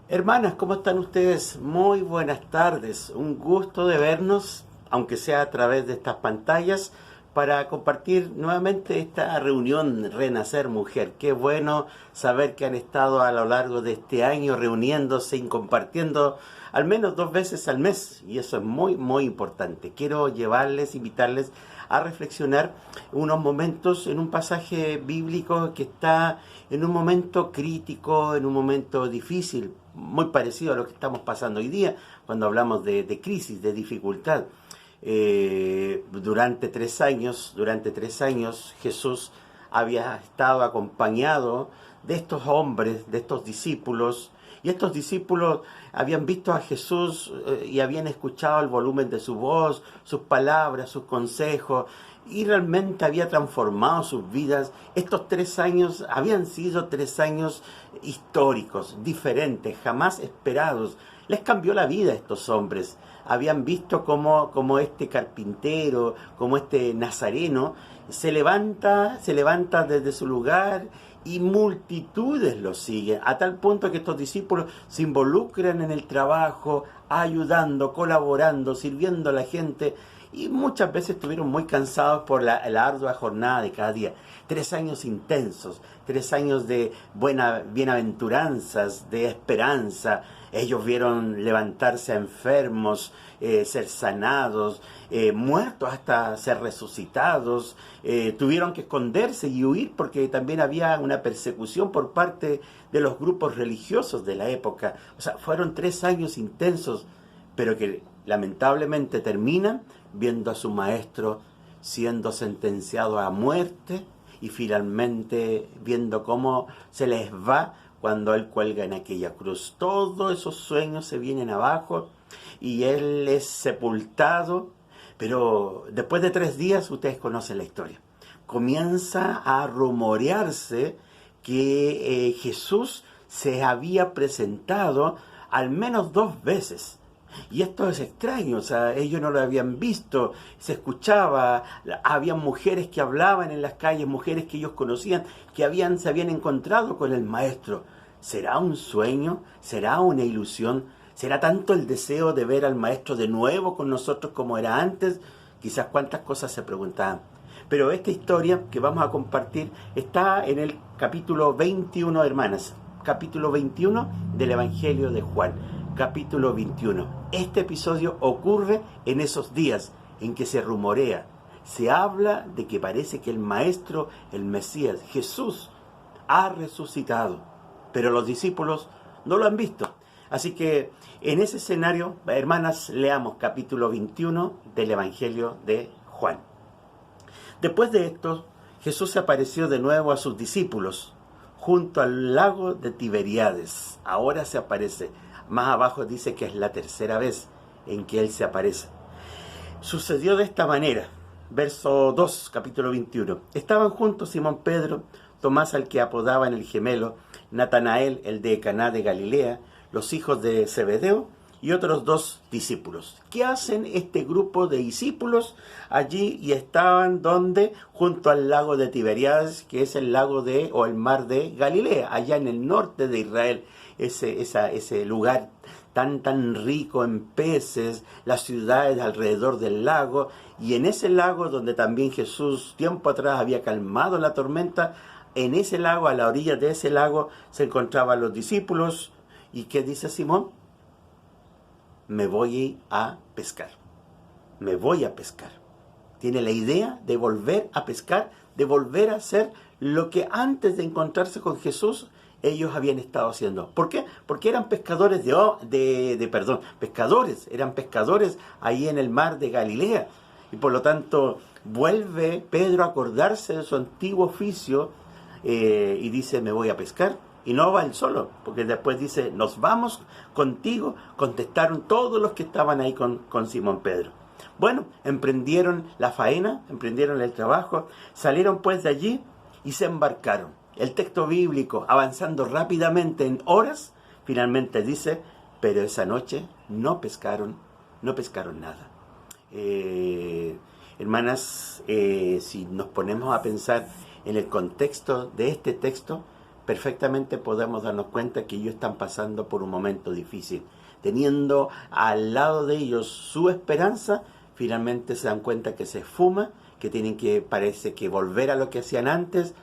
Hermanas, ¿cómo están ustedes? Muy buenas tardes. Un gusto de vernos, aunque sea a través de estas pantallas, para compartir nuevamente esta reunión Renacer Mujer. Qué bueno saber que han estado a lo largo de este año reuniéndose y compartiendo al menos 2 veces al mes. Y eso es muy, muy importante. Quiero invitarles a reflexionar unos momentos en un pasaje bíblico que está en un momento crítico, en un momento difícil, muy parecido a lo que estamos pasando hoy día cuando hablamos de crisis, de dificultad. Durante tres años Jesús había estado acompañado de estos hombres, de estos discípulos, y estos discípulos habían visto a Jesús y habían escuchado el volumen de su voz, sus palabras, sus consejos, y realmente había transformado sus vidas. Estos 3 años habían sido 3 años históricos, diferentes, jamás esperados. Les cambió la vida a estos hombres. Habían visto cómo este carpintero, como este nazareno, se levanta desde su lugar y multitudes lo siguen, a tal punto que estos discípulos se involucran en el trabajo, ayudando, colaborando, sirviendo a la gente, y muchas veces estuvieron muy cansados por la ardua jornada de cada día. 3 años intensos, 3 años de bienaventuranzas, de esperanza. Ellos vieron levantarse a enfermos, ser sanados, muertos hasta ser resucitados. Tuvieron que esconderse y huir porque también había una persecución por parte de los grupos religiosos de la época. O sea, fueron 3 años intensos, pero que lamentablemente terminan viendo a su maestro siendo sentenciado a muerte y finalmente viendo cómo se les va cuando él cuelga en aquella cruz. Todos esos sueños se vienen abajo y él es sepultado, pero después de 3 días, ustedes conocen la historia, comienza a rumorearse que Jesús se había presentado al menos 2 veces. Y esto es extraño, o sea, ellos no lo habían visto, se escuchaba, había mujeres que hablaban en las calles, mujeres que ellos conocían, que se habían encontrado con el maestro. ¿Será un sueño? ¿Será una ilusión? ¿Será tanto el deseo de ver al maestro de nuevo con nosotros como era antes? Quizás cuántas cosas se preguntaban. Pero esta historia que vamos a compartir está en el capítulo 21, hermanas. Capítulo 21 del Evangelio de Juan. Capítulo 21. Este episodio ocurre en esos días en que se rumorea, se habla de que parece que el Maestro, el Mesías, Jesús, ha resucitado, pero los discípulos no lo han visto. Así que en ese escenario, hermanas, leamos capítulo 21 del Evangelio de Juan. Después de esto, Jesús se apareció de nuevo a sus discípulos junto al lago de Tiberíades. Ahora se aparece. Más abajo dice que es la tercera vez en que él se aparece. Sucedió de esta manera. Verso 2, capítulo 21. Estaban juntos Simón Pedro, Tomás al que apodaban el gemelo, Natanael el de Caná de Galilea, los hijos de Zebedeo y otros 2 discípulos. ¿Qué hacen este grupo de discípulos allí? Y estaban donde, junto al lago de Tiberíades, que es el lago o el mar de Galilea, allá en el norte de Israel. Ese lugar tan rico en peces, las ciudades alrededor del lago, y en ese lago donde también Jesús tiempo atrás había calmado la tormenta, en ese lago, a la orilla de ese lago, se encontraban los discípulos. ¿Y qué dice Simón? Me voy a pescar. Me voy a pescar. Tiene la idea de volver a pescar, de volver a hacer lo que antes de encontrarse con Jesús ellos habían estado haciendo. ¿Por qué? Porque eran pescadores pescadores, eran pescadores ahí en el mar de Galilea. Y por lo tanto, vuelve Pedro a acordarse de su antiguo oficio y dice, me voy a pescar. Y no va él solo, porque después dice, nos vamos contigo. Contestaron todos los que estaban ahí con Simón Pedro. Bueno, emprendieron la faena, emprendieron el trabajo, salieron pues de allí y se embarcaron. El texto bíblico, avanzando rápidamente en horas, finalmente dice, pero esa noche no pescaron nada. Hermanas, si nos ponemos a pensar en el contexto de este texto, perfectamente podemos darnos cuenta que ellos están pasando por un momento difícil. Teniendo al lado de ellos su esperanza, finalmente se dan cuenta que se esfuma, que tienen que, parece que volver a lo que hacían antes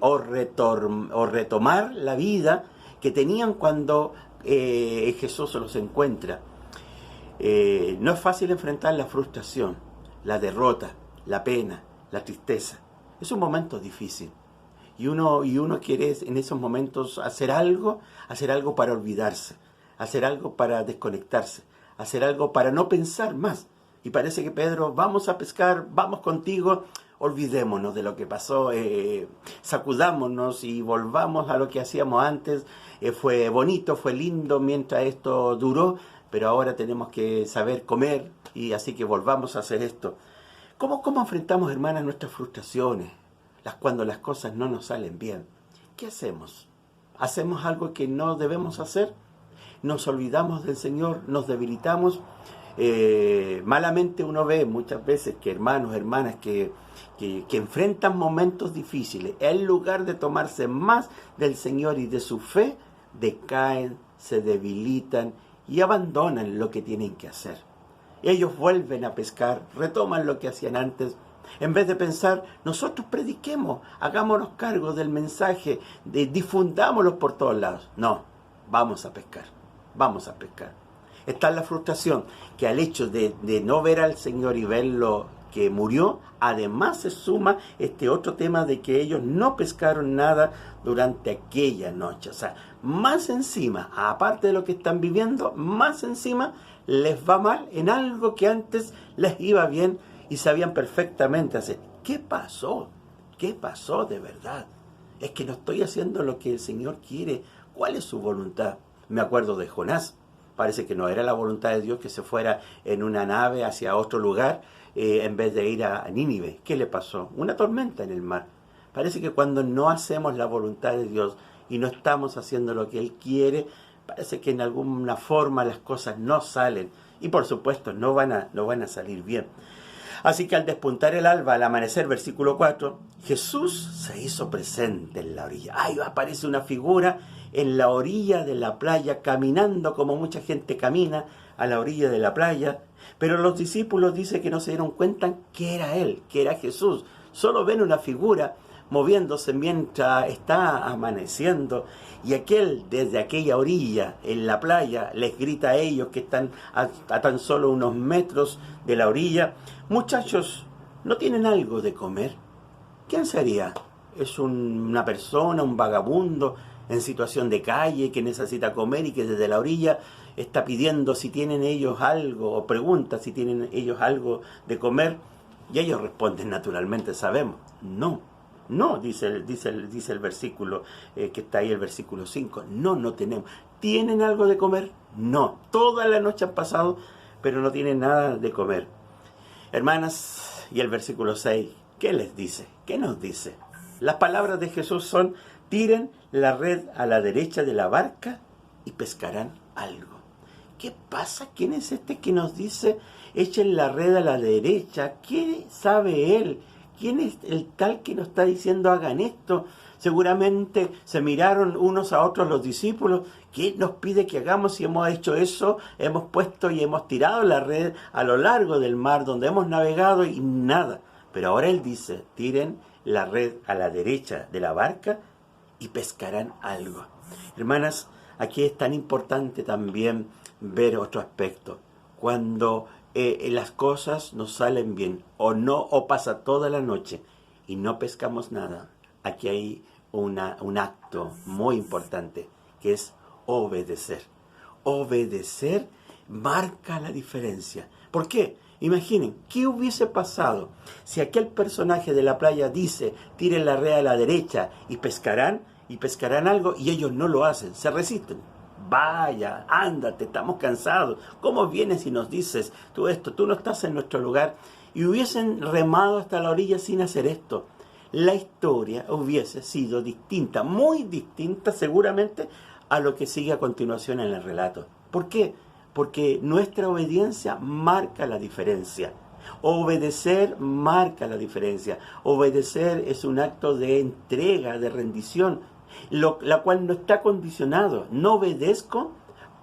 o retomar la vida que tenían cuando Jesús los encuentra. No es fácil enfrentar la frustración, la derrota, la pena, la tristeza. Es un momento difícil. Y uno quiere en esos momentos hacer algo para olvidarse, hacer algo para desconectarse, hacer algo para no pensar más. Y parece que Pedro, vamos a pescar, vamos contigo, olvidémonos de lo que pasó, sacudámonos y volvamos a lo que hacíamos antes. Fue bonito, fue lindo mientras esto duró, pero ahora tenemos que saber comer y así que volvamos a hacer esto. ¿Cómo enfrentamos, hermanas, nuestras frustraciones? Cuando las cosas no nos salen bien. ¿Qué hacemos? ¿Hacemos algo que no debemos hacer? ¿Nos olvidamos del Señor? ¿Nos debilitamos? Malamente uno ve muchas veces que hermanos, hermanas que enfrentan momentos difíciles, en lugar de tomarse más del Señor y de su fe, decaen, se debilitan y abandonan lo que tienen que hacer. Ellos vuelven a pescar, retoman lo que hacían antes. En vez de pensar, nosotros prediquemos, hagámonos cargo del mensaje, difundámoslo por todos lados. No, vamos a pescar, vamos a pescar. Está la frustración, que al hecho de no ver al Señor y verlo que murió, además se suma este otro tema de que ellos no pescaron nada durante aquella noche. O sea, más encima, aparte de lo que están viviendo, más encima les va mal en algo que antes les iba bien y sabían perfectamente hacer. ¿Qué pasó? ¿Qué pasó de verdad? Es que no estoy haciendo lo que el Señor quiere. ¿Cuál es su voluntad? Me acuerdo de Jonás. Parece que no era la voluntad de Dios que se fuera en una nave hacia otro lugar en vez de ir a Nínive. ¿Qué le pasó? Una tormenta en el mar. Parece que cuando no hacemos la voluntad de Dios y no estamos haciendo lo que Él quiere, parece que en alguna forma las cosas no salen. Y por supuesto no van a salir bien. Así que al despuntar el alba, al amanecer, versículo 4, Jesús se hizo presente en la orilla. Ahí aparece una figura en la orilla de la playa, caminando como mucha gente camina a la orilla de la playa. Pero los discípulos dicen que no se dieron cuenta que era Él, que era Jesús. Solo ven una figura moviéndose mientras está amaneciendo. Y aquel, desde aquella orilla, en la playa, les grita a ellos que están a tan solo unos metros de la orilla: muchachos, ¿no tienen algo de comer? ¿Quién sería? ¿Es una persona, un vagabundo en situación de calle que necesita comer y que desde la orilla está pidiendo si tienen ellos algo, o pregunta si tienen ellos algo de comer? Y ellos responden naturalmente: sabemos, no, dice el versículo que está ahí, el versículo 5. No tenemos. ¿Tienen algo de comer? No. Toda la noche han pasado, pero no tienen nada de comer. Hermanas, y el versículo 6, ¿qué les dice? ¿Qué nos dice? Las palabras de Jesús son: tiren la red a la derecha de la barca y pescarán algo. ¿Qué pasa? ¿Quién es este que nos dice echen la red a la derecha? ¿Qué sabe él? ¿Quién es el tal que nos está diciendo hagan esto? Seguramente se miraron unos a otros los discípulos. ¿Qué nos pide que hagamos si hemos hecho eso? Hemos puesto y hemos tirado la red a lo largo del mar donde hemos navegado y nada. Pero ahora Él dice: tiren la red a la derecha de la barca y pescarán algo. Hermanas, aquí es tan importante también ver otro aspecto. Cuando las cosas nos salen bien o pasa toda la noche y no pescamos nada, aquí hay un acto muy importante que es obedecer. Obedecer marca la diferencia. ¿Por qué? Imaginen, ¿qué hubiese pasado si aquel personaje de la playa dice: tiren la red a la derecha y pescarán algo, y ellos no lo hacen, se resisten? Vaya, ándate, estamos cansados. ¿Cómo vienes y nos dices tú esto? Tú no estás en nuestro lugar. Y hubiesen remado hasta la orilla sin hacer esto. La historia hubiese sido distinta, muy distinta seguramente a lo que sigue a continuación en el relato. ¿Por qué? Porque nuestra obediencia marca la diferencia. Obedecer marca la diferencia. Obedecer es un acto de entrega, de rendición. la cual no está condicionado. No obedezco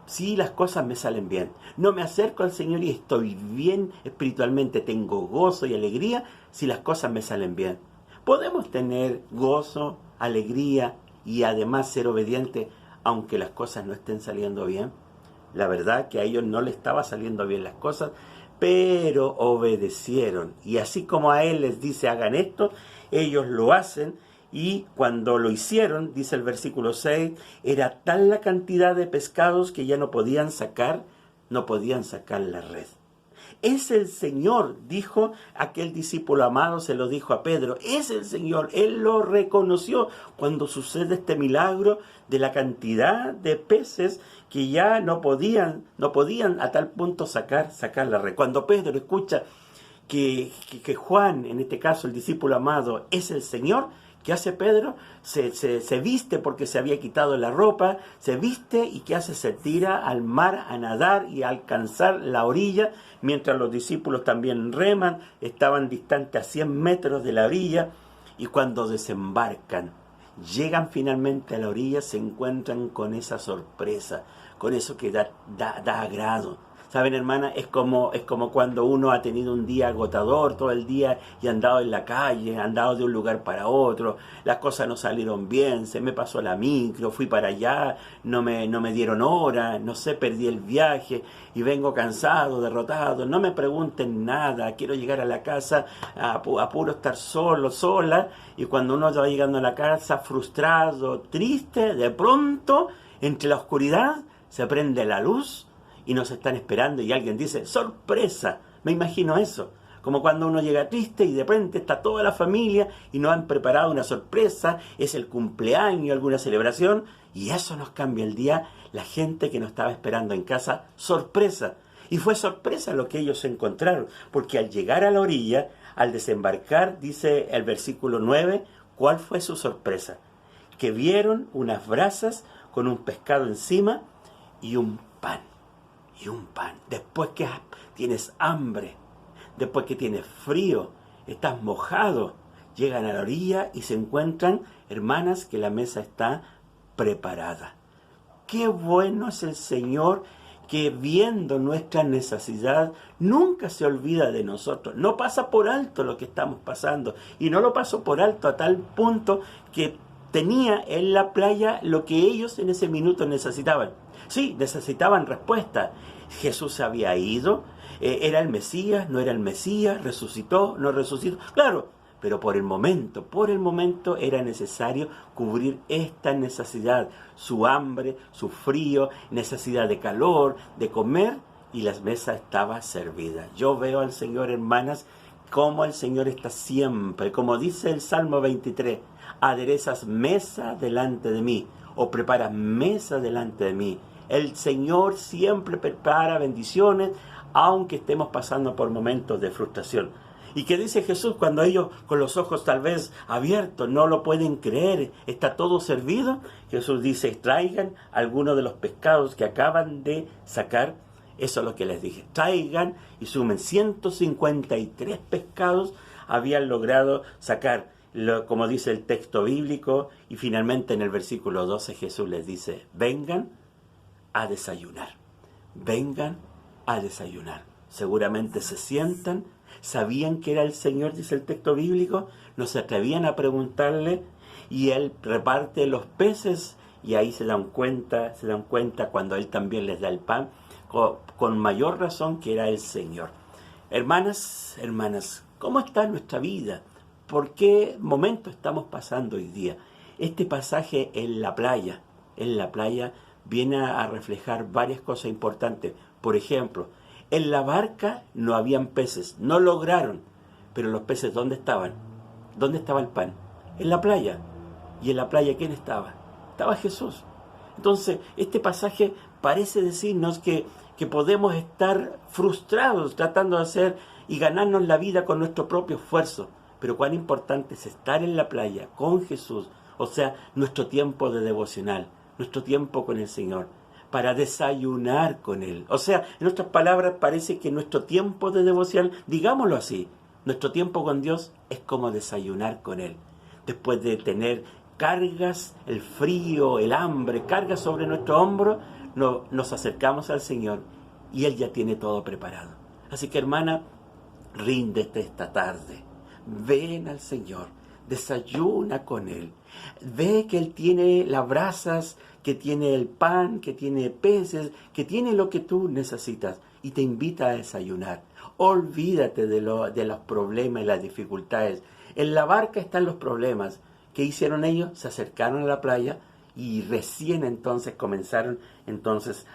si las cosas me salen bien. No me acerco al Señor y estoy bien espiritualmente, tengo gozo y alegría si las cosas me salen bien. Podemos tener gozo, alegría y además ser obedientes aunque las cosas no estén saliendo bien. La verdad que a ellos no les estaba saliendo bien las cosas, pero obedecieron. Y así como a Él les dice hagan esto, ellos lo hacen. Y cuando lo hicieron, dice el versículo 6, era tal la cantidad de pescados que ya no podían sacar la red. Es el Señor, dijo aquel discípulo amado, se lo dijo a Pedro, es el Señor, Él lo reconoció cuando sucede este milagro de la cantidad de peces que ya no podían a tal punto sacar la red. Cuando Pedro escucha que Juan, en este caso el discípulo amado, es el Señor, ¿qué hace Pedro? Se viste porque se había quitado la ropa, se viste y ¿qué hace? Se tira al mar a nadar y a alcanzar la orilla, mientras los discípulos también reman, estaban distantes a 100 metros de la orilla, y cuando desembarcan, llegan finalmente a la orilla, se encuentran con esa sorpresa, con eso que da agrado. ¿Saben, hermana? Es como cuando uno ha tenido un día agotador todo el día y ha andado en la calle, ha andado de un lugar para otro, las cosas no salieron bien, se me pasó la micro, fui para allá, no me dieron hora, no sé, perdí el viaje y vengo cansado, derrotado, no me pregunten nada, quiero llegar a la casa a puro estar solo, sola, y cuando uno va llegando a la casa frustrado, triste, de pronto, entre la oscuridad, se prende la luz y nos están esperando y alguien dice, ¡sorpresa! Me imagino eso. Como cuando uno llega triste y de repente está toda la familia y nos han preparado una sorpresa, es el cumpleaños, alguna celebración, y eso nos cambia el día. La gente que nos estaba esperando en casa, sorpresa. Y fue sorpresa lo que ellos encontraron, porque al llegar a la orilla, al desembarcar, dice el versículo 9, ¿cuál fue su sorpresa? Que vieron unas brasas con un pescado encima y un pan. Después que tienes hambre, después que tienes frío, estás mojado, llegan a la orilla y se encuentran, hermanas, que la mesa está preparada. Qué bueno es el Señor, que viendo nuestra necesidad nunca se olvida de nosotros, no pasa por alto lo que estamos pasando, y no lo pasó por alto a tal punto que tenía en la playa lo que ellos en ese minuto necesitaban. Sí, necesitaban respuesta. Jesús se había ido, ¿era el Mesías? ¿No era el Mesías? ¿Resucitó? ¿No resucitó? Claro, pero por el momento era necesario cubrir esta necesidad, su hambre, su frío, necesidad de calor, de comer, y la mesa estaba servida. Yo veo al Señor, hermanas, como el Señor está siempre, como dice el Salmo 23, aderezas mesa delante de mí, o preparas mesa delante de mí. El Señor siempre prepara bendiciones, aunque estemos pasando por momentos de frustración. ¿Y qué dice Jesús cuando ellos, con los ojos tal vez abiertos, no lo pueden creer? ¿Está todo servido? Jesús dice, traigan algunos de los pescados que acaban de sacar. Eso es lo que les dije. Traigan y sumen 153 pescados habían logrado sacar, como dice el texto bíblico. Y finalmente en el versículo 12 Jesús les dice, vengan a desayunar. Vengan a desayunar. Seguramente se sientan, sabían que era el Señor, dice el texto bíblico, no se atrevían a preguntarle, y Él reparte los peces, y ahí se dan cuenta cuando Él también les da el pan, con mayor razón que era el Señor. Hermanas, ¿cómo está nuestra vida? ¿Por qué momento estamos pasando hoy día? Este pasaje en la playa, viene a reflejar varias cosas importantes. Por ejemplo, en la barca no habían peces, no lograron, pero los peces, ¿dónde estaban? ¿Dónde estaba el pan? En la playa. ¿Y en la playa quién estaba? Estaba Jesús. Entonces, este pasaje parece decirnos que podemos estar frustrados tratando de hacer y ganarnos la vida con nuestro propio esfuerzo, pero cuán importante es estar en la playa con Jesús, o sea, nuestro tiempo de devocional, nuestro tiempo con el Señor, para desayunar con Él. O sea, en otras palabras, parece que nuestro tiempo de devoción, digámoslo así, nuestro tiempo con Dios es como desayunar con Él. Después de tener cargas, el frío, el hambre, cargas sobre nuestro hombro, nos acercamos al Señor y Él ya tiene todo preparado. Así que, hermana, ríndete esta tarde. Ven al Señor, desayuna con Él. Ve que Él tiene las brasas, que tiene el pan, que tiene peces, que tiene lo que tú necesitas y te invita a desayunar. Olvídate de los problemas y las dificultades. En la barca están los problemas. ¿Qué hicieron ellos? Se acercaron a la playa y recién entonces comenzaron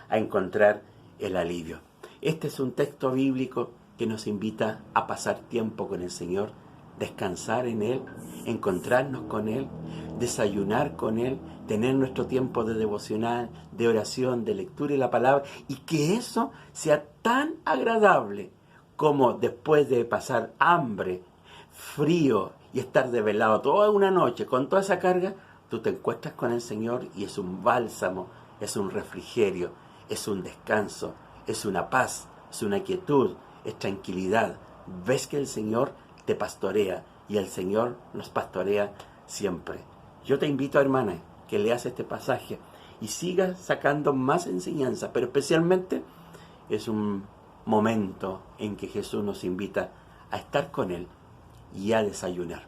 a encontrar el alivio. Este es un texto bíblico que nos invita a pasar tiempo con el Señor, descansar en Él, encontrarnos con Él, desayunar con Él, tener nuestro tiempo de devocional, de oración, de lectura de la palabra, y que eso sea tan agradable como después de pasar hambre, frío y estar desvelado toda una noche con toda esa carga, tú te encuentras con el Señor y es un bálsamo, es un refrigerio, es un descanso, es una paz, es una quietud, es tranquilidad. Ves que el Señor te pastorea y el Señor nos pastorea siempre. Yo te invito, hermana, que leas este pasaje y sigas sacando más enseñanza, pero especialmente es un momento en que Jesús nos invita a estar con Él y a desayunar.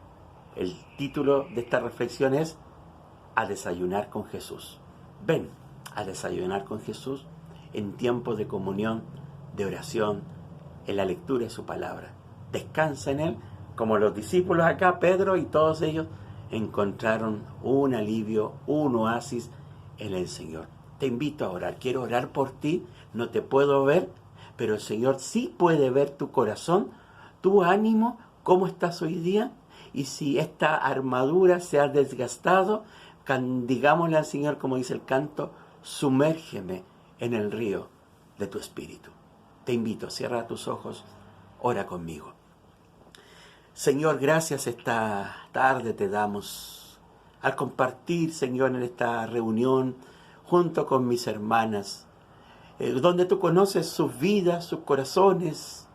El título de esta reflexión es A desayunar con Jesús. Ven a desayunar con Jesús en tiempos de comunión, de oración, en la lectura de su palabra. Descansa en Él, como los discípulos acá, Pedro y todos ellos, encontraron un alivio, un oasis en el Señor. Te invito a orar. Quiero orar por ti. No te puedo ver, pero el Señor sí puede ver tu corazón, tu ánimo, cómo estás hoy día. Y si esta armadura se ha desgastado, digámosle al Señor, como dice el canto, sumérgeme en el río de tu espíritu. Te invito, cierra tus ojos, ora conmigo. Señor, gracias esta tarde te damos al compartir, Señor, en esta reunión junto con mis hermanas, donde tú conoces sus vidas, sus corazones,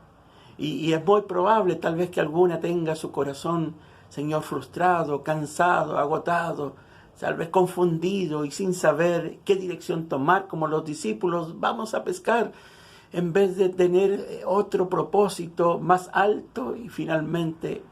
y es muy probable tal vez que alguna tenga su corazón, Señor, frustrado, cansado, agotado, tal vez confundido y sin saber qué dirección tomar, como los discípulos, vamos a pescar, en vez de tener otro propósito más alto y finalmente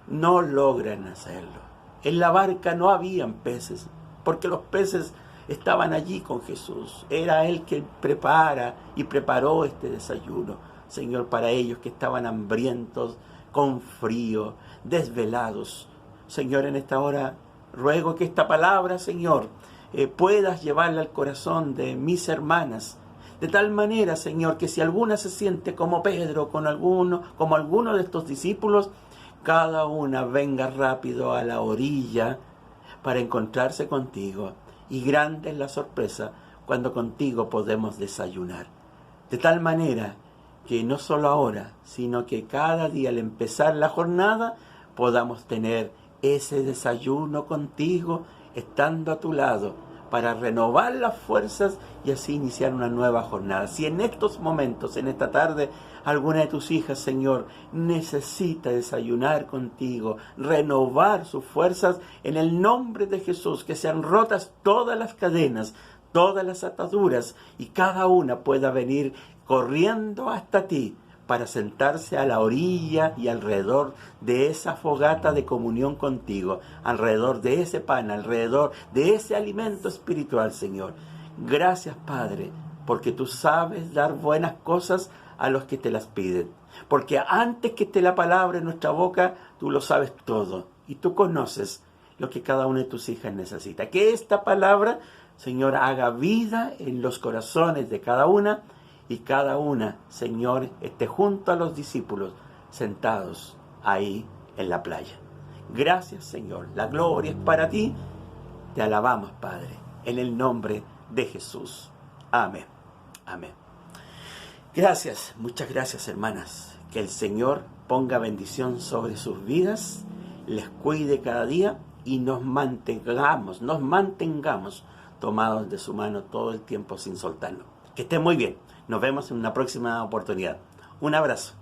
no logran hacerlo. En la barca no habían peces, porque los peces estaban allí con Jesús. Era Él quien prepara y preparó este desayuno, Señor, para ellos que estaban hambrientos, con frío, desvelados. Señor, en esta hora ruego que esta palabra, Señor, puedas llevarla al corazón de mis hermanas, de tal manera, Señor, que si alguna se siente como Pedro, como alguno de estos discípulos, cada una venga rápido a la orilla para encontrarse contigo. Y grande es la sorpresa cuando contigo podemos desayunar. De tal manera que no solo ahora, sino que cada día al empezar la jornada podamos tener ese desayuno contigo, estando a tu lado, para renovar las fuerzas y así iniciar una nueva jornada. Si en estos momentos, en esta tarde, alguna de tus hijas, Señor, necesita desayunar contigo, renovar sus fuerzas, en el nombre de Jesús, que sean rotas todas las cadenas, todas las ataduras, y cada una pueda venir corriendo hasta ti, para sentarse a la orilla y alrededor de esa fogata de comunión contigo, alrededor de ese pan, alrededor de ese alimento espiritual, Señor. Gracias, Padre, porque tú sabes dar buenas cosas a los que te las piden. Porque antes que esté la palabra en nuestra boca, tú lo sabes todo. Y tú conoces lo que cada una de tus hijas necesita. Que esta palabra, Señor, haga vida en los corazones de cada una, y cada una, Señor, esté junto a los discípulos sentados ahí en la playa. Gracias, Señor. La gloria es para ti. Te alabamos, Padre, en el nombre de Jesús. Amén. Amén. Gracias, muchas gracias, hermanas. Que el Señor ponga bendición sobre sus vidas, les cuide cada día y nos mantengamos tomados de su mano todo el tiempo sin soltarnos. Que estén muy bien. Nos vemos en una próxima oportunidad. Un abrazo.